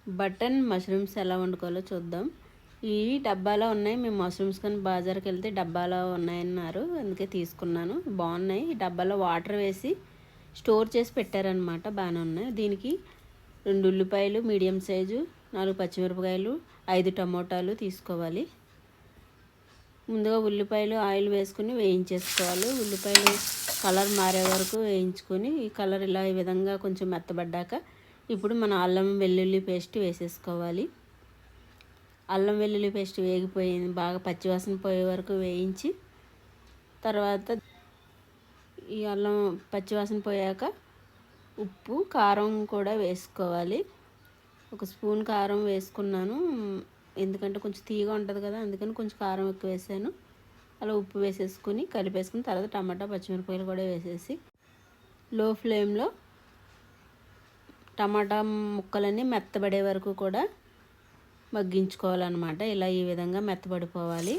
Button mushrooms ఎలా వండుకోవాలో చూద్దాం. ఈ డబ్బాలో ఉన్నాయి. మేము మష్రూమ్స్ కానీ బాజార్కి వెళ్తే డబ్బాలో ఉన్నాయన్నారు, అందుకే తీసుకున్నాను. బాగున్నాయి. ఈ డబ్బాలో వాటర్ వేసి స్టోర్ చేసి పెట్టారనమాట. బాగానే ఉన్నాయి. దీనికి 2 ఉల్లిపాయలు మీడియం సైజు, 4 పచ్చిమిరపకాయలు, 5 టమోటాలు తీసుకోవాలి. ముందుగా ఉల్లిపాయలు ఆయిల్ వేసుకుని వేయించేసుకోవాలి. ఉల్లిపాయలు కలర్ మారే వరకు వేయించుకొని, ఈ కలర్ ఇలా ఈ విధంగా కొంచెం మెత్తబడ్డాక ఇప్పుడు మనం అల్లం వెల్లుల్లి పేస్ట్ వేసేసుకోవాలి. అల్లం వెల్లుల్లి పేస్ట్ వేగిపోయింది, బాగా పచ్చివాసన పోయే వరకు వేయించి తర్వాత ఈ అల్లం పచ్చివాసన పోయాక ఉప్పు కారం కూడా వేసుకోవాలి. 1 స్పూన్ కారం వేసుకున్నాను, ఎందుకంటే కొంచెం తీగా ఉంటుంది కదా, అందుకని కొంచెం కారం ఎక్కువ వేసాను. అలా ఉప్పు వేసేసుకుని కలిపేసుకుని తర్వాత టమాటా పచ్చిమిరపకాయలు కూడా వేసేసి లో ఫ్లేమ్లో టమాటా ముక్కలన్నీ మెత్తబడే వరకు కూడా మగ్గించుకోవాలన్నమాట. ఇలా ఈ విధంగా మెత్తబడిపోవాలి.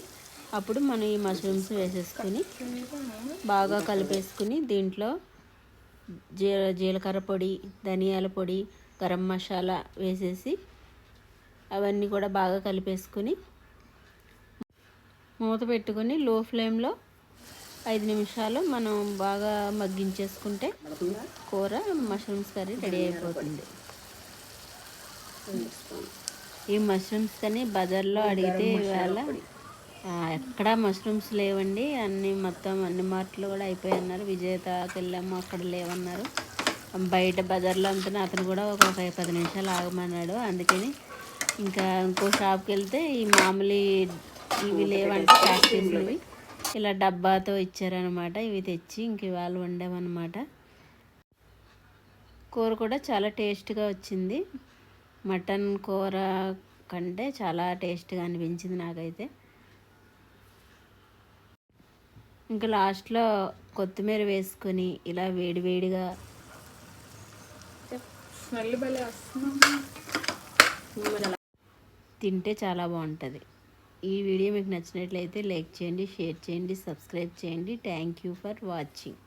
అప్పుడు మనం ఈ మష్రూమ్స్ వేసేసుకుని బాగా కలిపేసుకుని దీంట్లో జీలకర్ర పొడి, ధనియాల పొడి, గరం మసాలా వేసేసి అవన్నీ కూడా బాగా కలిపేసుకుని మూత పెట్టుకొని లో ఫ్లేమ్లో 5 నిమిషాలు మనం బాగా మగ్గించేసుకుంటే కూర మష్రూమ్స్ కర్రీ రెడీ అయిపోతుంది. ఈ మష్రూమ్స్ కానీ బజార్లో అడిగితే ఇవాళ ఎక్కడా మష్రూమ్స్ లేవండి, మొత్తం అన్ని మార్ట్లు కూడా అయిపోయి అన్నారు. విజేతకి వెళ్ళాము, అక్కడ లేవన్నారు. బయట బజార్లో అంతా అతను కూడా ఒక 10 నిమిషాలు ఆగమన్నాడు. అందుకని ఇంకా ఇంకో షాప్కి వెళ్తే ఈ మామూలు ఇవి లేవంటే ప్యాక్ చేసినవి ఇలా డబ్బాతో ఇచ్చారనమాట. ఇవి తెచ్చి ఇంక ఇవాళ వండామన్నమాట. కూర కూడా చాలా టేస్ట్గా వచ్చింది. మటన్ కూర కంటే చాలా టేస్ట్గా అనిపించింది నాకైతే. ఇంకా లాస్ట్లో కొత్తిమీర వేసుకొని ఇలా వేడివేడిగా తింటే చాలా బాగుంటుంది. ఈ వీడియో మీకు నచ్చినట్లయితే లైక్ చేయండి, షేర్ చేయండి, సబ్స్క్రైబ్ చేయండి. Thank you for watching.